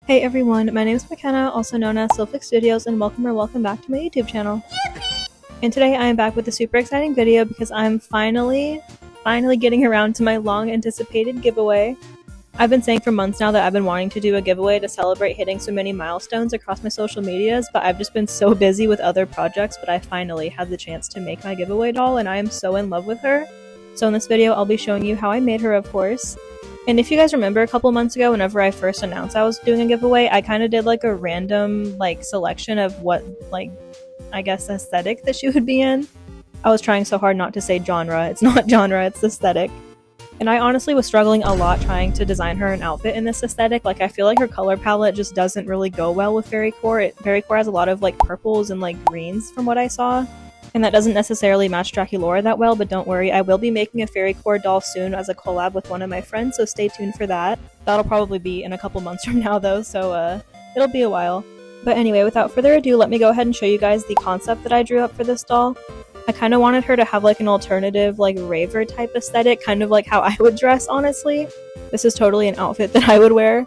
Hey everyone, my name is McKenna, also known as Sylphic Studios, and welcome back to my YouTube channel. And today I am back with a super exciting video because I'm finally getting around to my long anticipated giveaway. I've been saying for months now that I've been wanting to do a giveaway to celebrate hitting so many milestones across my social medias, but I've just been so busy with other projects, but I finally had the chance to make my giveaway doll and I am so in love with her. So in this video I'll be showing you how I made her, of course. And if you guys remember a couple months ago, whenever I first announced I was doing a giveaway, I kind of did like a random selection of what I guess aesthetic that she would be in. I was trying so hard not to say genre. It's not genre, it's aesthetic. And I honestly was struggling a lot trying to design her an outfit in this aesthetic. Like, I feel like her color palette just doesn't really go well with Fairycore. Fairycore has a lot of like purples and like greens from what I saw. And that doesn't necessarily match DRACULAURA that well, but don't worry, I will be making a Fairycore doll soon as a collab with one of my friends, so stay tuned for that. That'll probably be in a couple months from now though, so it'll be a while. But anyway, without further ado, let me go ahead and show you guys the concept that I drew up for this doll. I kind of wanted her to have like an alternative like raver type aesthetic, kind of like how I would dress, honestly. This is totally an outfit that I would wear.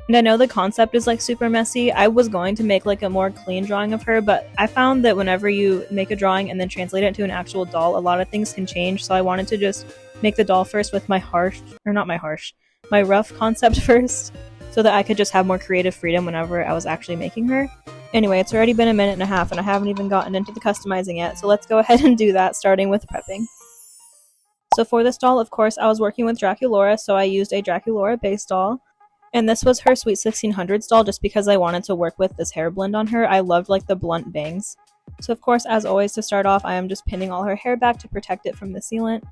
And I know the concept is like super messy. I was going to make like a more clean drawing of her, but I found that whenever you make a drawing and then translate it into an actual doll, a lot of things can change, so I wanted to just make the doll first with my rough concept first, so that I could just have more creative freedom whenever I was actually making her. Anyway, it's already been a minute and a half and I haven't even gotten into the customizing yet, so let's go ahead and do that, starting with prepping. So for this doll, of course, I was working with DRACULAURA, so I used a DRACULAURA base doll. And this was her Sweet 1600s doll just because I wanted to work with this hair blend on her. I loved like the blunt bangs. So of course, as always, to start off, I am just pinning all her hair back to protect it from the sealant.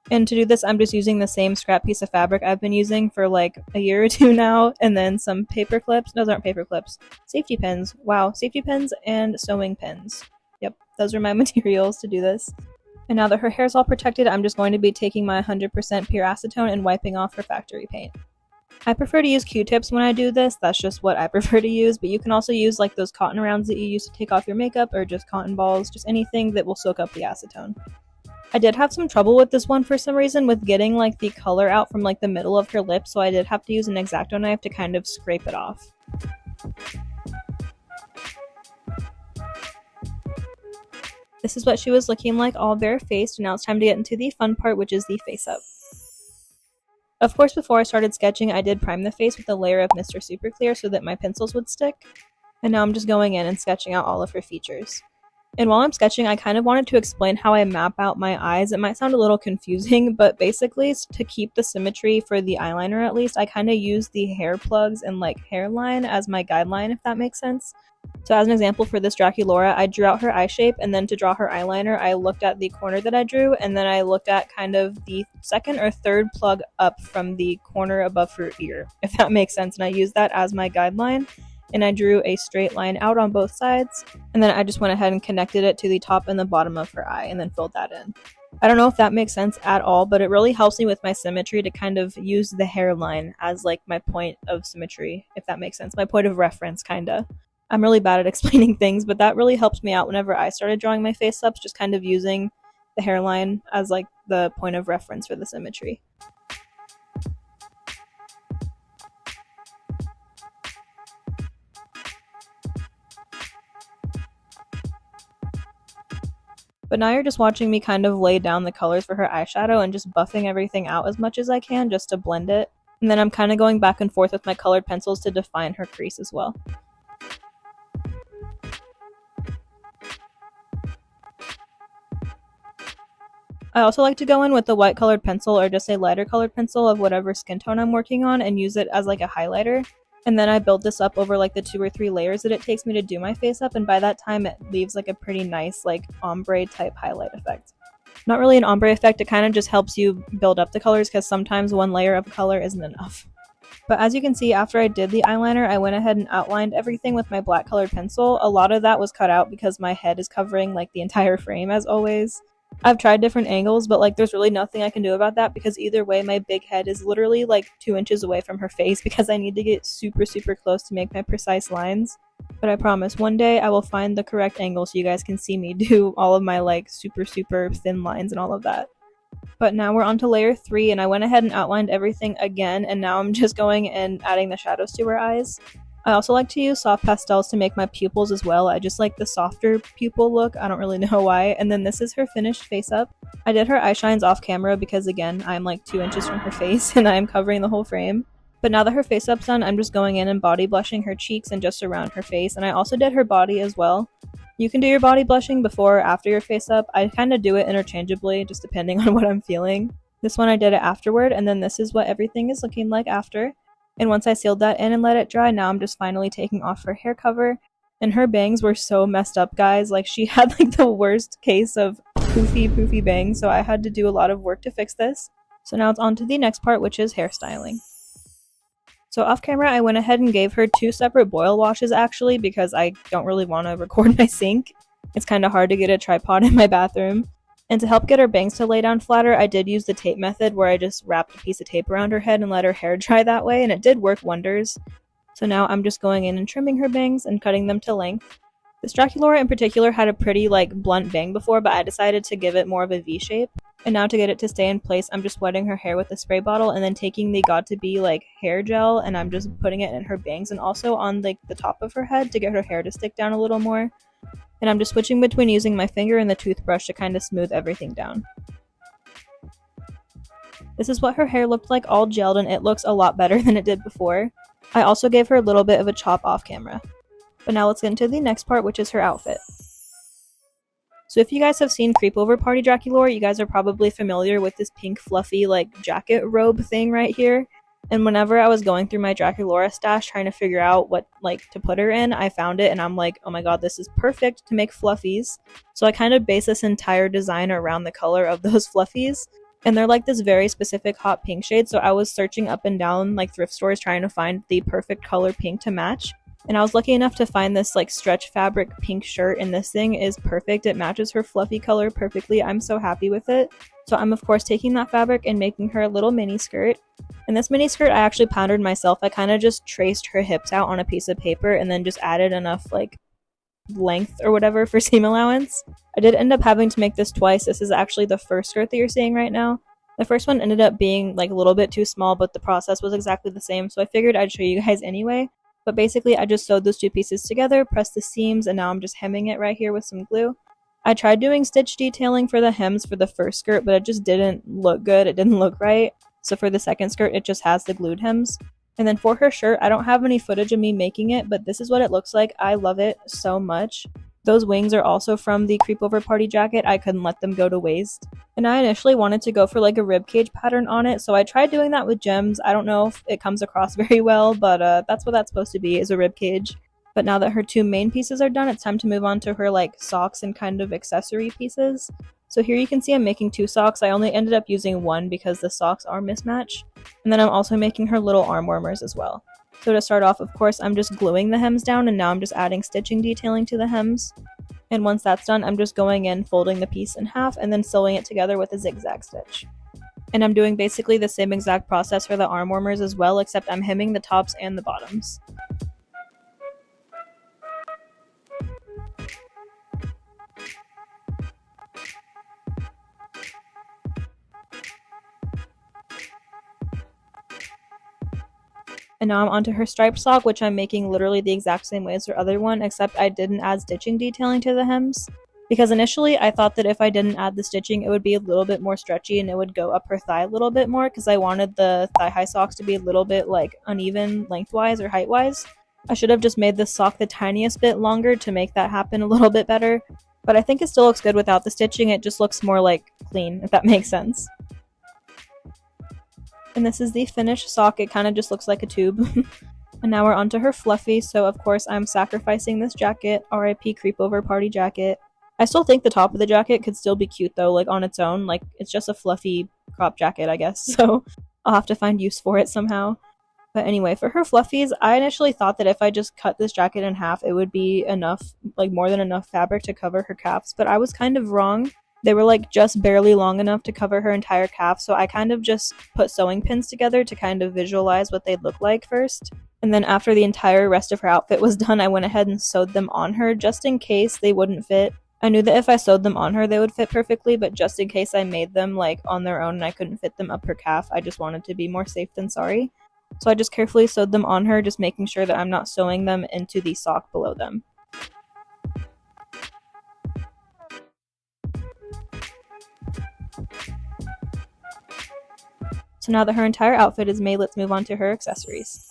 And to do this, I'm just using the same scrap piece of fabric I've been using for like a year or two now, and then some paper clips. Those aren't paper clips. Safety pins. Wow, safety pins and sewing pins. Yep, those are my materials to do this. And now that her hair's all protected, I'm just going to be taking my 100% pure acetone and wiping off her factory paint. I prefer to use Q-tips when I do this, that's just what I prefer to use, but you can also use like those cotton rounds that you use to take off your makeup, or just cotton balls, just anything that will soak up the acetone. I did have some trouble with this one for some reason with getting like the color out from like the middle of her lip, so I did have to use an X-Acto knife to kind of scrape it off. This is what she was looking like all bare-faced, and now it's time to get into the fun part, which is the face-up. Of course, before I started sketching, I did prime the face with a layer of Mr. Super Clear so that my pencils would stick. And now I'm just going in and sketching out all of her features. And while I'm sketching, I kind of wanted to explain how I map out my eyes. It might sound a little confusing, but basically, to keep the symmetry for the eyeliner at least, I kind of use the hair plugs and like hairline as my guideline, if that makes sense. So as an example for this DRACULAURA, I drew out her eye shape, and then to draw her eyeliner, I looked at the corner that I drew, and then I looked at kind of the second or third plug up from the corner above her ear, if that makes sense. And I used that as my guideline, and I drew a straight line out on both sides, and then I just went ahead and connected it to the top and the bottom of her eye, and then filled that in. I don't know if that makes sense at all, but it really helps me with my symmetry to kind of use the hairline as like my point of symmetry, if that makes sense. My point of reference, kinda. I'm really bad at explaining things, but that really helped me out whenever I started drawing my face-ups, just kind of using the hairline as like the point of reference for the symmetry. But now you're just watching me kind of lay down the colors for her eyeshadow and just buffing everything out as much as I can just to blend it. And then I'm kind of going back and forth with my colored pencils to define her crease as well. I also like to go in with a white colored pencil or just a lighter colored pencil of whatever skin tone I'm working on and use it as like a highlighter. And then I build this up over like the 2 or 3 layers that it takes me to do my face up, and by that time it leaves like a pretty nice like ombre type highlight effect. Not really an ombre effect, it kind of just helps you build up the colors because sometimes one layer of color isn't enough. But as you can see, after I did the eyeliner, I went ahead and outlined everything with my black colored pencil. A lot of that was cut out because my head is covering like the entire frame as always. I've tried different angles, but like there's really nothing I can do about that because either way my big head is literally like 2 inches away from her face because I need to get super close to make my precise lines. But I promise one day I will find the correct angle so you guys can see me do all of my like super thin lines and all of that. But now we're on to layer 3, and I went ahead and outlined everything again, and now I'm just going and adding the shadows to her eyes. I also like to use soft pastels to make my pupils as well. I just like the softer pupil look. I don't really know why. And then this is her finished face up. I did her eye shines off camera because again, I'm like 2 inches from her face and I'm covering the whole frame. But now that her face up's done, I'm just going in and body blushing her cheeks and just around her face. And I also did her body as well. You can do your body blushing before or after your face up. I kind of do it interchangeably, just depending on what I'm feeling. This one I did it afterward, and then this is what everything is looking like after. And once I sealed that in and let it dry, now I'm just finally taking off her hair cover. And her bangs were so messed up, guys. Like, she had like the worst case of poofy bangs, so I had to do a lot of work to fix this. So now it's on to the next part, which is hairstyling. So off camera, I went ahead and gave her 2 separate boil washes actually, because I don't really want to record my sink. It's kind of hard to get a tripod in my bathroom. And to help get her bangs to lay down flatter, I did use the tape method where I just wrapped a piece of tape around her head and let her hair dry that way, and it did work wonders. So now I'm just going in and trimming her bangs and cutting them to length. This Draculaura in particular had a pretty like blunt bang before, but I decided to give it more of a V shape. And now to get it to stay in place, I'm just wetting her hair with a spray bottle and then taking the Got2b like hair gel and I'm just putting it in her bangs and also on like the top of her head to get her hair to stick down a little more. And I'm just switching between using my finger and the toothbrush to kind of smooth everything down. This is what her hair looked like all gelled, and it looks a lot better than it did before. I also gave her a little bit of a chop off camera. But now let's get into the next part, which is her outfit. So if you guys have seen Creepover Party Draculaura, you guys are probably familiar with this pink fluffy like jacket robe thing right here. And whenever I was going through my Draculaura stash trying to figure out what like to put her in, I found it and I'm like, oh my god, this is perfect to make fluffies. So I kind of based this entire design around the color of those fluffies. And they're like this very specific hot pink shade, so I was searching up and down like thrift stores trying to find the perfect color pink to match. And I was lucky enough to find this like stretch fabric pink shirt, and this thing is perfect. It matches her fluffy color perfectly. I'm so happy with it. So I'm of course taking that fabric and making her a little mini skirt. And this mini skirt I actually patterned myself. I kind of just traced her hips out on a piece of paper and then just added enough like length or whatever for seam allowance. I did end up having to make this twice. This is actually the first skirt that you're seeing right now. The first one ended up being like a little bit too small, but the process was exactly the same, so I figured I'd show you guys anyway. But basically I just sewed those 2 pieces together, pressed the seams, and now I'm just hemming it right here with some glue. I tried doing stitch detailing for the hems for the first skirt, but it just didn't look good. It didn't look right. So for the second skirt, it just has the glued hems. And then for her shirt, I don't have any footage of me making it, but this is what it looks like. I love it so much. Those wings are also from the Creepover Party jacket. I couldn't let them go to waste. And I initially wanted to go for like a ribcage pattern on it, so I tried doing that with gems. I don't know if it comes across very well, but that's what that's supposed to be, is a ribcage. But now that her 2 main pieces are done, it's time to move on to her like socks and kind of accessory pieces. So here you can see I'm making 2 socks. I only ended up using 1 because the socks are mismatched. And then I'm also making her little arm warmers as well. So to start off, of course, I'm just gluing the hems down, and now I'm just adding stitching detailing to the hems. And once that's done, I'm just going in, folding the piece in half, and then sewing it together with a zigzag stitch. And I'm doing basically the same exact process for the arm warmers as well, except I'm hemming the tops and the bottoms. And now I'm onto her striped sock, which I'm making literally the exact same way as her other one, except I didn't add stitching detailing to the hems. Because initially I thought that if I didn't add the stitching, it would be a little bit more stretchy and it would go up her thigh a little bit more, because I wanted the thigh-high socks to be a little bit like uneven lengthwise or height-wise. I should have just made this sock the tiniest bit longer to make that happen a little bit better. But I think it still looks good without the stitching. It just looks more like clean, if that makes sense. And this is the finished sock. It kind of just looks like a tube. And now we're onto her fluffy, so of course I'm sacrificing this jacket, RIP Creepover Party jacket. I still think the top of the jacket could still be cute though, like on its own. Like, it's just a fluffy crop jacket, I guess, so I'll have to find use for it somehow. But anyway, for her fluffies, I initially thought that if I just cut this jacket in half, it would be enough, like more than enough fabric to cover her calves, but I was kind of wrong. They were like just barely long enough to cover her entire calf, so I kind of just put sewing pins together to kind of visualize what they'd look like first. And then after the entire rest of her outfit was done, I went ahead and sewed them on her just in case they wouldn't fit. I knew that if I sewed them on her, they would fit perfectly, but just in case I made them like on their own and I couldn't fit them up her calf, I just wanted to be more safe than sorry. So I just carefully sewed them on her, just making sure that I'm not sewing them into the sock below them. So now that her entire outfit is made, let's move on to her accessories.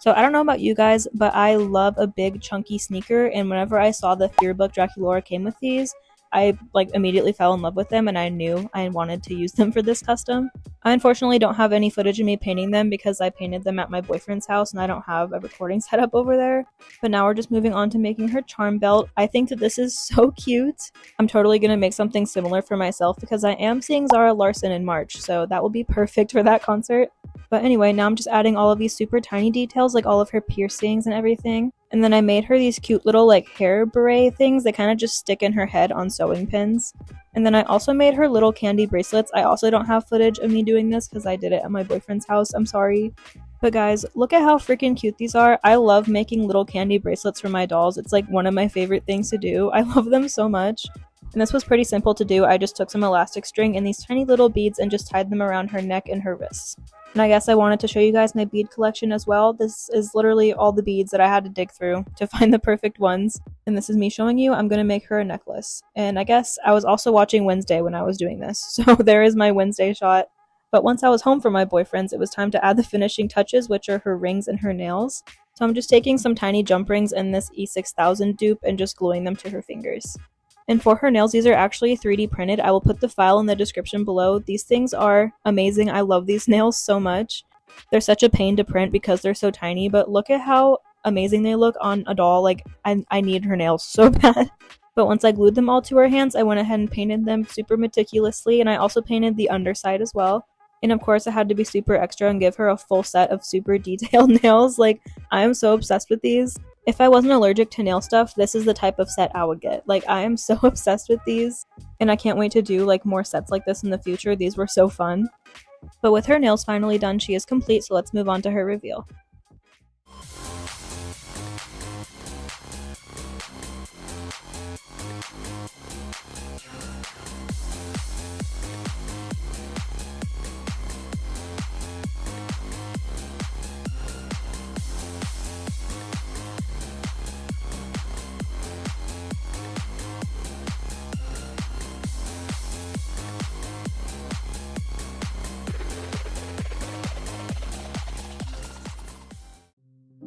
So I don't know about you guys, but I love a big chunky sneaker, and whenever I saw the Fear book DRACULAURA came with these, I immediately fell in love with them, and I knew I wanted to use them for this custom. I unfortunately don't have any footage of me painting them because I painted them at my boyfriend's house and I don't have a recording set up over there. But now we're just moving on to making her charm belt. I think that this is so cute. I'm totally gonna make something similar for myself because I am seeing Zara Larsson in March, so that will be perfect for that concert. But anyway, now I'm just adding all of these super tiny details, like all of her piercings and everything. And then I made her these cute little hair beret things that kind of just stick in her head on sewing pins. And then I also made her little candy bracelets. I also don't have footage of me doing this because I did it at my boyfriend's house. I'm sorry. But guys, look at how freaking cute these are. I love making little candy bracelets for my dolls. It's one of my favorite things to do. I love them so much. And this was pretty simple to do. I just took some elastic string and these tiny little beads and just tied them around her neck and her wrists. And I guess I wanted to show you guys my bead collection as well. This is literally all the beads that I had to dig through to find the perfect ones. And this is me showing you I'm going to make her a necklace. And I guess I was also watching Wednesday when I was doing this. So there is my Wednesday shot. But once I was home from my boyfriend's, it was time to add the finishing touches, which are her rings and her nails. So I'm just taking some tiny jump rings and this E6000 dupe and just gluing them to her fingers. And for her nails, these are actually 3D printed. I will put the file in the description below. These things are amazing. I love these nails so much. They're such a pain to print because they're so tiny, but look at how amazing they look on a doll. I need her nails so bad. But once I glued them all to her hands, I went ahead and painted them super meticulously, and I also painted the underside as well. And of course, I had to be super extra and give her a full set of super detailed nails. I am so obsessed with these. If I wasn't allergic to nail stuff, this is the type of set I would get. I am so obsessed with these, and I can't wait to do more sets like this in the future. These were so fun. But with her nails finally done, she is complete, so let's move on to her reveal.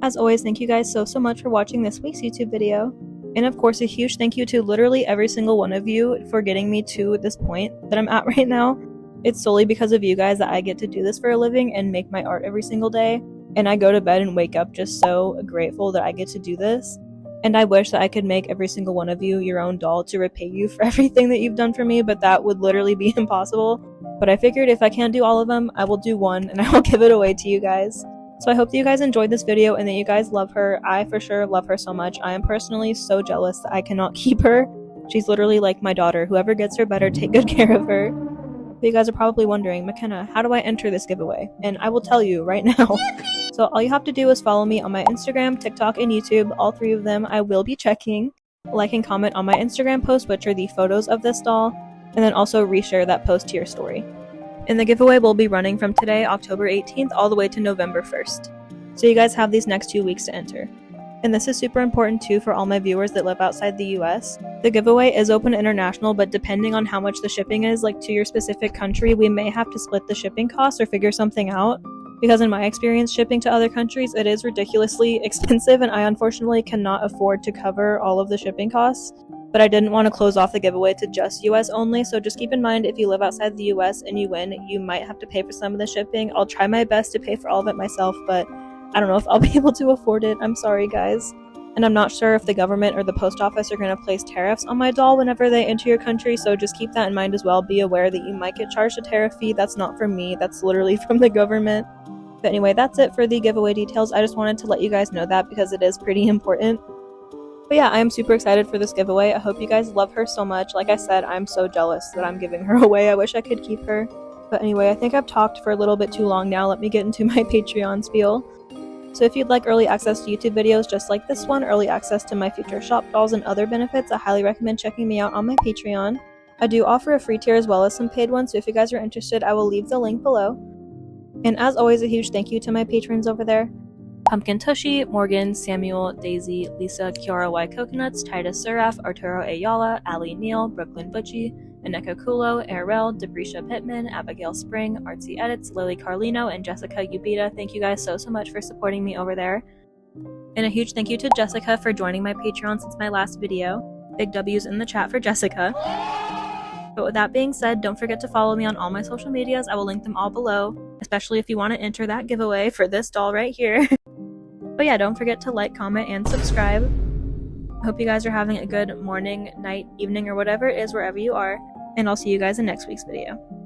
As always, thank you guys so much for watching this week's YouTube video. And of course, a huge thank you to literally every single one of you for getting me to this point that I'm at right now. It's solely because of you guys that I get to do this for a living and make my art every single day. And I go to bed and wake up just so grateful that I get to do this. And I wish that I could make every single one of you your own doll to repay you for everything that you've done for me, but that would literally be impossible. But I figured if I can't do all of them, I will do one and I will give it away to you guys. So I hope that you guys enjoyed this video and that you guys love her. I for sure love her so much. I am personally so jealous that I cannot keep her. She's literally like my daughter. Whoever gets her better take good care of her. But you guys are probably wondering, McKenna, how do I enter this giveaway? And I will tell you right now. So all you have to do is follow me on my Instagram, TikTok, and YouTube. All three of them I will be checking. Like and comment on my Instagram post, which are the photos of this doll. And then also reshare that post to your story. And the giveaway will be running from today, October 18th, all the way to November 1st. So you guys have these next 2 weeks to enter. And this is super important too for all my viewers that live outside the US. The giveaway is open international, but depending on how much the shipping is, to your specific country, we may have to split the shipping costs or figure something out. Because in my experience shipping to other countries, it is ridiculously expensive and I unfortunately cannot afford to cover all of the shipping costs. But I didn't want to close off the giveaway to just US only, so just keep in mind if you live outside the US and you win, you might have to pay for some of the shipping. I'll try my best to pay for all of it myself, but I don't know if I'll be able to afford it. I'm sorry, guys. And I'm not sure if the government or the post office are going to place tariffs on my doll whenever they enter your country, so just keep that in mind as well. Be aware that you might get charged a tariff fee. That's not from me. That's literally from the government. But anyway, that's it for the giveaway details. I just wanted to let you guys know that because it is pretty important. But yeah, I am super excited for this giveaway. I hope you guys love her so much. Like I said, I'm so jealous that I'm giving her away. I wish I could keep her. But anyway, I think I've talked for a little bit too long now. Let me get into my Patreon spiel. So if you'd like early access to YouTube videos just like this one, early access to my future shop dolls and other benefits, I highly recommend checking me out on my Patreon. I do offer a free tier as well as some paid ones, so if you guys are interested, I will leave the link below. And as always, a huge thank you to my patrons over there. Pumpkin Tushy, Morgan, Samuel, Daisy, Lisa, Kiara Y. Coconuts, Titus Suraf, Arturo Ayala, Ali Neal, Brooklyn Butchie, Aneka Kulo, Arel, Debrisha Pittman, Abigail Spring, Artsy Edits, Lily Carlino, and Jessica Ubita. Thank you guys so much for supporting me over there. And a huge thank you to Jessica for joining my Patreon since my last video. Big W's in the chat for Jessica. But with that being said, don't forget to follow me on all my social medias. I will link them all below, especially if you want to enter that giveaway for this doll right here. But yeah, don't forget to like, comment, and subscribe. I hope you guys are having a good morning, night, evening, or whatever it is wherever you are, and I'll see you guys in next week's video.